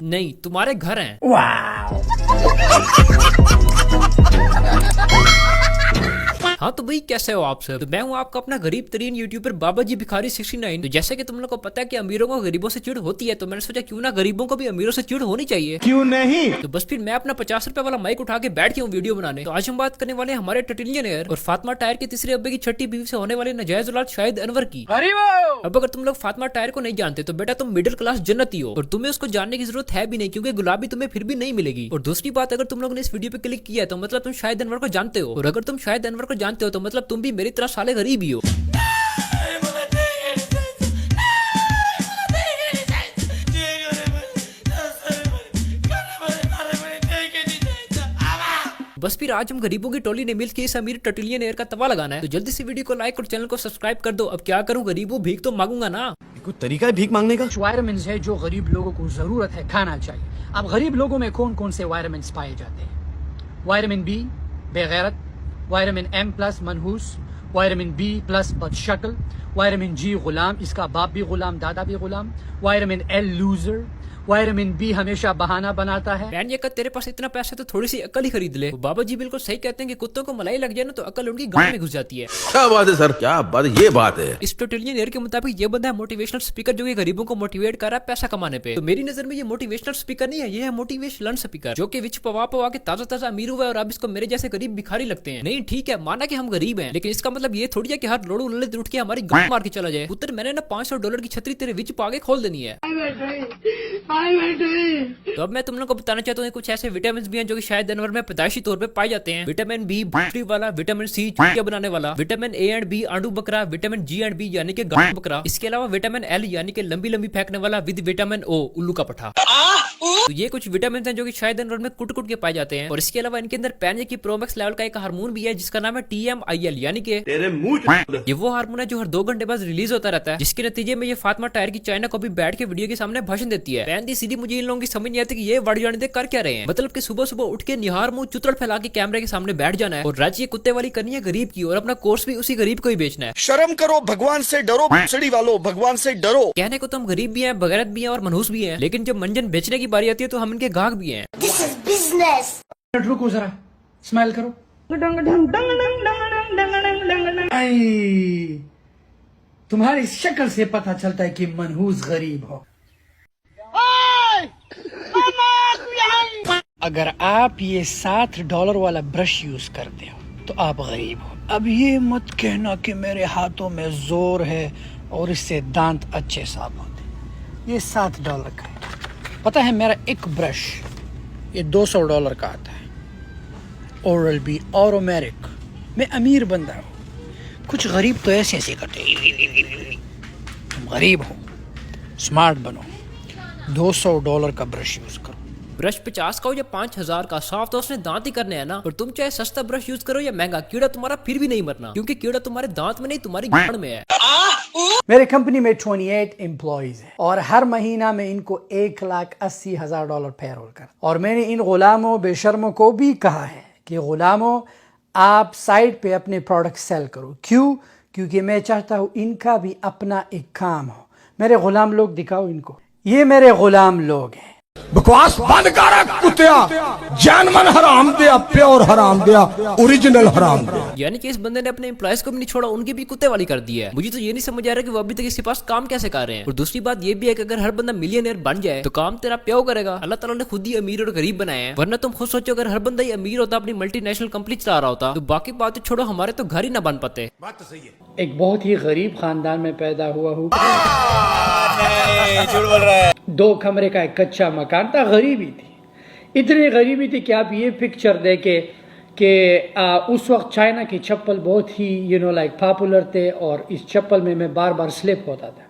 नहीं, तुम्हारे घर हैं। हाँ तो भाई कैसे हो आप सब? तो मैं हूँ आपका अपना गरीब तरीन यूट्यूबर बाबा जी भिखारी 69। तो जैसे कि तुम लोग को पता है कि अमीरों को गरीबों से चिढ़ होती है, तो मैंने सोचा क्यों ना गरीबों को भी अमीरों से चिढ़ होनी चाहिए, क्यों नहीं। तो बस फिर मैं अपना 50 रुपए वाला माइक उठा के बैठ गया हूँ वीडियो बनाने। तो आज हम बात करने वाले हैं हमारे टटिलियनेयर और फातिमा टायर के तीसरे अब्बे की छठी बीवी से होने वाले नाजायज औलाद शाहिद अनवर की। अब अगर तुम लोग फातिमा टायर को नहीं जानते तो बेटा तुम मिडिल क्लास जन्नती हो और तुम्हें उसको जानने की जरूरत है भी नहीं, क्योंकि गुलाबी तुम्हें फिर भी नहीं मिलेगी। और दूसरी बात, अगर तुम लोगों ने इस वीडियो पे क्लिक किया है तो मतलब तुम शाहिद अनवर को जानते हो, और अगर तुम शाहिद अनवर को जानते हो तो मतलब तुम भी मेरी तरह साले गरीब ही हो। बस फिर आज हम गरीबों की टोली ने मिलकर इस अमीर टटिलियनेयर का तवा लगाना है। तो जल्दी से वीडियो को लाइक और चैनल को सब्सक्राइब कर दो। अब क्या करूं, गरीबों भीख तो मांगूंगा ना। कोई तरीका है भीख मांगने का? वायरमेंट्स है जो गरीब लोगों को जरूरत है खाना चाहिए। अब गरीब लोगों में कौन कौन से वायरमेंट्स पाए जाते हैं? वायरमिन बी बेगैरत, वायरमिन एम प्लस मनहूस, वायरमिन बी प्लस बदशक्ल, वायरमिन जी गुलाम, इसका बाप भी गुलाम दादा भी गुलाम, वायरमिन एल लूजर, वायरमिन बी हमेशा बहाना बनाता है। बहन ये कर तेरे पास इतना पैसा तो थोड़ी सी अकल ही खरीद ले। बाबा जी बिल्कुल सही कहते हैं कि कुत्तों को मलाई लग जाए ना तो अकल उनकी गांव में घुस जाती है। क्या बात है सर, क्या बात है, ये बात है। इस टटिलियनेयर के मुताबिक ये बंदा है मोटिवेशनल स्पीकर जो कि गरीबों को मोटिवेट कर रहा है पैसा कमाने पे। तो मेरी नजर में ये मोटिवेशनल स्पीकर नहीं है, ये है मोटिवेशनल स्पीकर, जो कि विच पवा पवा के ताजा ताजा अमीर हुआ है और अब इसको मेरे जैसे गरीब भिखारी लगते हैं। नहीं ठीक है, माना कि हम गरीब हैं, लेकिन इसका मतलब ये थोड़ी है कि हर लोड़ू ललित उठ के हमारी गांव मार के चला जाए। पुत्र मैंने ना $500 की छतरी तेरे विच पागे खोल देनी है। तो अब मैं तुम लोग को बताना चाहता हूँ कुछ ऐसे विटामिन भी हैं जो कि शायद अनवर में पैदाइशी तौर पे पाए जाते हैं। विटामिन बी बैटरी वाला, विटामिन सी चूतिया बनाने वाला, विटामिन ए एंड बी आंडू बकरा, विटामिन जी एंड बी यानी कि गांव बकरा, इसके अलावा विटामिन एल यानी कि लंबी लंबी फेंकने वाला, विद विटामिन ओ उल्लू का पठा। तो ये कुछ विटामिन हैं जो कि शायद अनवर में कुट कुट के पाए जाते हैं। और इसके अलावा इनके अंदर पैनिया की प्रोमैक्स लेवल का एक हार्मोन भी है जिसका नाम है TMIL, यानी कि ये वो हार्मोन है जो हर 2 घंटे बाद रिलीज होता रहता है, जिसके नतीजे में ये फातिमा टायर की चाइना को भी बैठ के वीडियो के सामने भाषण देती है। पैन दी सीधी मुझे इन लोगों की समझ नहीं आती कि ये वड़ जाने दे कर क्या रहे हैं। मतलब कि सुबह सुबह उठ के निहार मुंह चुतड़ फैला के कैमरे के सामने बैठ जाना है और राज्य कुत्ते वाली करनी है गरीब की, और अपना कोर्स भी उसी गरीब को ही बेचना है। शर्म करो, भगवान से डरो, सड़ी वालों भगवान से डरो। कहने को तो हम गरीब भी हैं, बगैरत भी हैं और मनहूस भी हैं, लेकिन जब मंजन बेचने की बारी आती है तो हम इनके गाहक भी हैं। This is business. रुको जरा, स्माइल करो। आई, तुम्हारी शक्ल से पता चलता है कि मनहूस गरीब हो। अगर आप ये $7 वाला ब्रश यूज करते हो तो आप गरीब हो। अब ये मत कहना कि मेरे हाथों में जोर है और इससे दांत अच्छे साफ होते। ये $7 का है। पता है मेरा एक ब्रश ये $200 का आता है। ओरल बी ऑरोमेरिक। मैं अमीर बंदा हूँ, कुछ गरीब तो ऐसे ऐसे करते हैं। तुम गरीब हो, स्मार्ट बनो, $200 का ब्रश यूज करो। ब्रश 50 का हो या 5000 का, साफ तो उसने दांत ही करने हैं ना। और तुम चाहे सस्ता ब्रश यूज करो या महंगा, कीड़ा तुम्हारा फिर भी नहीं मरना, क्योंकि कीड़ा तुम्हारे दांत में नहीं तुम्हारी गांड में है। मेरे कंपनी में 28 एम्प्लॉइज हैं और हर महीना में इनको $1,80,000 पेरोल कर। और मैंने इन गुलामों बेशर्मों को भी कहा है कि गुलामों आप साइड पे अपने प्रोडक्ट सेल करो। क्यों? क्योंकि मैं चाहता हूँ इनका भी अपना एक काम हो। मेरे गुलाम लोग दिखाओ इनको, ये मेरे गुलाम लोग हैं। बकवास बंद कर कुत्तिया, जान मन हराम दिया, प्योर हराम दिया, ओरिजिनल हराम दिया। यानी कि इस बंदे ने अपने एम्प्लॉयज को भी नहीं छोड़ा, उनकी भी कुत्ते वाली कर दी है। मुझे तो ये नहीं समझ आ रहा कि वो अभी तक इसके पास काम कैसे कर रहे हैं। और दूसरी बात ये भी है कि अगर हर बंदा मिलियनेयर बन जाए तो काम तेरा प्यो करेगा। अल्लाह ताला ने खुद ही अमीर और गरीब बनाए हैं, वरना तुम खुद सोचो अगर हर बंदा ही अमीर होता, अपनी मल्टीनेशनल कंपनी चला रहा होता, तो बाकी बातें छोड़ो हमारे तो घर ही ना बन पाते। बात तो सही है। एक बहुत ही गरीब खानदान में पैदा हुआ हूँ। झूठ बोल रहा है। 2 कमरे का एक कच्चा मकान था। गरीबी थी, इतनी गरीबी थी कि आप ये पिक्चर देखे कि उस वक्त चाइना की चप्पल बहुत ही लाइक पॉपुलर थे और इस चप्पल में मैं बार बार स्लिप होता था।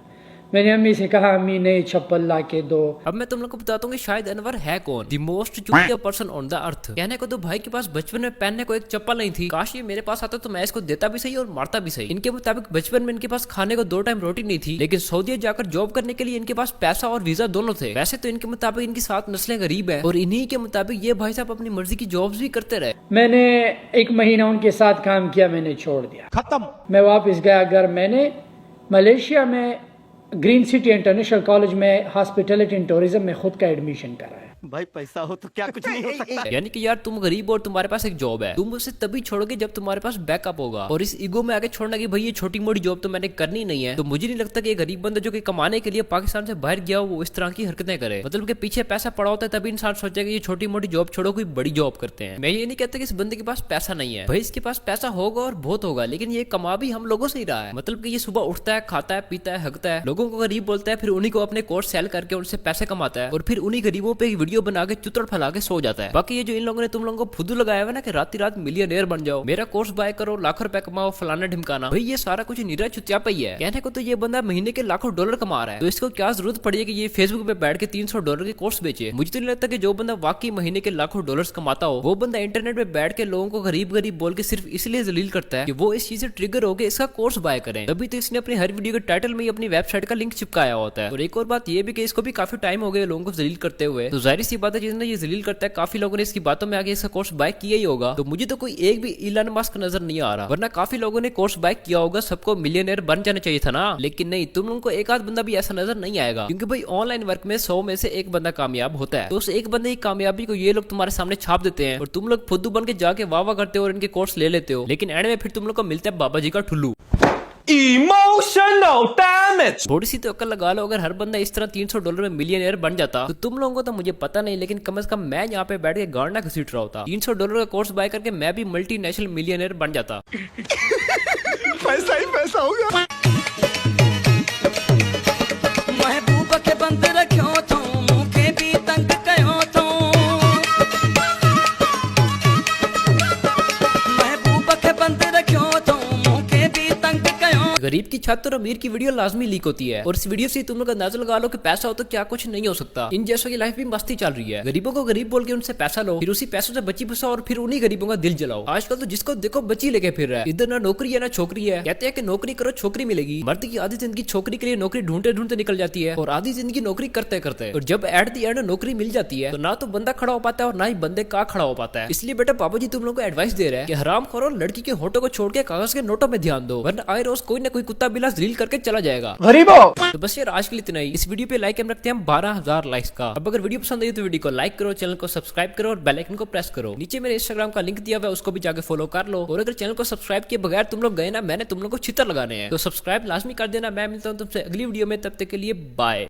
मैंने अम्मी से कहा अम्मी नई चप्पल ला के दो। अब मैं तुम लोग को बताता हूँ कि शायद अनवर है कौन, द मोस्ट चूतिया पर्सन ऑन द अर्थ। कहने को तो भाई के पास बचपन में पहनने को एक चप्पल नहीं थी, काश ये मेरे पास आता तो मैं इसको देता भी सही और मारता भी सही। इनके मुताबिक बचपन में इनके पास खाने को 2 टाइम रोटी नहीं थी, लेकिन सऊदी जाकर जॉब करने के लिए इनके पास पैसा और वीजा दोनों थे। वैसे तो इनके मुताबिक इनकी 7 नस्लें गरीब है और इन्हीं के मुताबिक ये भाई साहब अपनी मर्जी की जॉब्स भी करते रहे। मैंने 1 महीना उनके साथ काम किया, मैंने छोड़ दिया, खत्म। मैं वापस गया घर। मैंने मलेशिया में ग्रीन सिटी इंटरनेशनल कॉलेज में हॉस्पिटैलिटी एंड टूरिज्म में खुद का एडमिशन करा है। भाई पैसा हो तो क्या कुछ नहीं हो सकता। यानी कि यार तुम गरीब और तुम्हारे पास एक जॉब है, तुम उसे तभी छोड़ोगे जब तुम्हारे पास बैकअप होगा। और इस ईगो में आगे छोड़ना कि भाई ये छोटी मोटी जॉब तो मैंने करनी नहीं है, तो मुझे नहीं लगता कि ये गरीब बंदा जो कि कमाने के लिए पाकिस्तान से बाहर गया वो इस तरह की हरकतें करे। मतलब के पीछे पैसा पड़ा होता है तभी इंसान सोचेगा ये छोटी मोटी जॉब छोड़ो कोई बड़ी जॉब करते हैं। मैं ये नहीं कहता कि इस बंदे के पास पैसा नहीं है, भाई इसके पास पैसा होगा और बहुत होगा, लेकिन ये कमा भी हम लोगों से ही रहा है। मतलब कि ये सुबह उठता है, खाता है, पीता है, हकता है, लोगों को गरीब बोलता है, फिर उन्हीं को अपने कोर्स सेल करके उनसे पैसे कमाता है और फिर उन्हीं गरीबों पे वीडियो बना के चुतड़ फैला के सो जाता है। बाकी ये जो इन लोगों ने तुम लोगों को फुद्दू लगाया हुआ ना कि रात रात मिलियनेयर बन जाओ, मेरा कोर्स बाय करो, लाखों रुपए कमाओ, फलाना ढिमकाना, भाई ये सारा कुछ नीरा चुतियापा ही है। कहने को तो ये बंदा महीने के लाखों डॉलर कमा रहा है, तो इसको क्या जरूरत पड़ी है कि ये फेसबुक पे बैठ के $300 के कोर्स बेचे। मुझे तो नहीं लगता कि जो बंदा वाकई महीने के लाखों डॉलर्स कमाता हो वो बंदा इंटरनेट पे बैठ के लोगों को गरीब गरीब बोल के सिर्फ इसलिए जलील करता है कि वो इस चीज से ट्रिगर हो गए इसका कोर्स बाय करें। तभी तो इसने अपनी हर वीडियो के टाइटल में ही अपनी वेबसाइट का लिंक चिपकाया होता है। और एक और बात ये भी कि इसको भी काफी टाइम हो गया लोगों को जलील करते हुए, तो जाहिर सी बात है जिसने ये जलील करता है काफी लोगों ने इसकी बातों में आगे इसका कोर्स बाय किया ही होगा। तो मुझे तो कोई एक भी इलन मस्क नजर नहीं आ रहा, वरना काफी लोगों ने कोर्स बाय किया होगा, सबको मिलियनेयर बन जाना चाहिए था ना। लेकिन नहीं, तुम लोगों को एक आध बंदा भी ऐसा नजर नहीं आएगा, क्योंकि भाई ऑनलाइन वर्क में 100 में से एक बंदा कामयाब होता है, तो उस एक बंदे की कामयाबी को ये लोग तुम्हारे सामने छाप देते हैं और तुम लोग फुद्दू बन के जाके वाह करते हो और इनके कोर्स ले लेते हो, लेकिन एंड में फिर तुम लोग को मिलता है बाबा जी का ठुल्लू। Emotional damage। थोड़ी सी तो अक्ल लगा लो, अगर हर बंदा इस तरह $300 में मिलियनेयर बन जाता तो तुम लोगों को तो मुझे पता नहीं, लेकिन कम से कम मैं यहाँ पे बैठ के गांडा घसीट रहा होता। $300 का कोर्स बाय करके मैं भी मल्टीनेशनल मिलियनेयर बन जाता। पैसा ही पैसा होगा। महबूब के बंद रखियो तो मुखे भी तंग कयो तो, महबूब के बंद रखियो तो मुखे भी तंग कयो। गरीब की छत और अमीर की वीडियो लाजमी लीक होती है, और इस वीडियो से तुम लोग अंदाजा लगा लो कि पैसा हो तो क्या कुछ नहीं हो सकता। इन जैसों की लाइफ भी मस्ती चल रही है, गरीबों को गरीब बोल के उनसे पैसा लो, फिर उसी पैसों से बची बसाओ और फिर उन्हीं गरीबों का दिल जलाओ। आजकल तो जिसको देखो बच्ची लेके फिर रहा है, इधर ना नौकरी है ना छोकरी है। कहते हैं कि नौकरी करो छोकरी मिलेगी, मर्द की आधी जिंदगी छोकरी के लिए नौकरी ढूंढते ढूंढते निकल जाती है और आधी जिंदगी नौकरी करते करते, और जब एट दी एंड नौकरी मिल जाती है तो ना तो बंदा खड़ा हो पाता है और ना ही बंदे का खड़ा हो पाता है। इसलिए बेटा बाबा जी तुम लोग को एडवाइस दे रहे हैं कि हराम करो, लड़की के होठों को छोड़ के कागज के नोटों में ध्यान दो, वरना आए रोज कोई ना कोई कुत्ता बिला जलील करके चला जाएगा। गरीबों, तो बस यार आज के लिए इतना ही। इस वीडियो पे लाइक हम रखते हैं 12,000 लाइक्स का। अब अगर वीडियो पसंद आई तो वीडियो को लाइक करो, चैनल को सब्सक्राइब करो और बेल आइकन को प्रेस करो। नीचे मेरे इंस्टाग्राम का लिंक दिया हुआ है, उसको भी जाके फॉलो कर लो। और अगर चैनल को सब्सक्राइब किए बगैर तुम लोग गए ना, मैंने तुम लोग को छितर लगाने हैं, तो सब्सक्राइब लाजमी कर देना। मैं मिलता हूँ तुमसे अगली वीडियो में, तब तक के लिए बाय।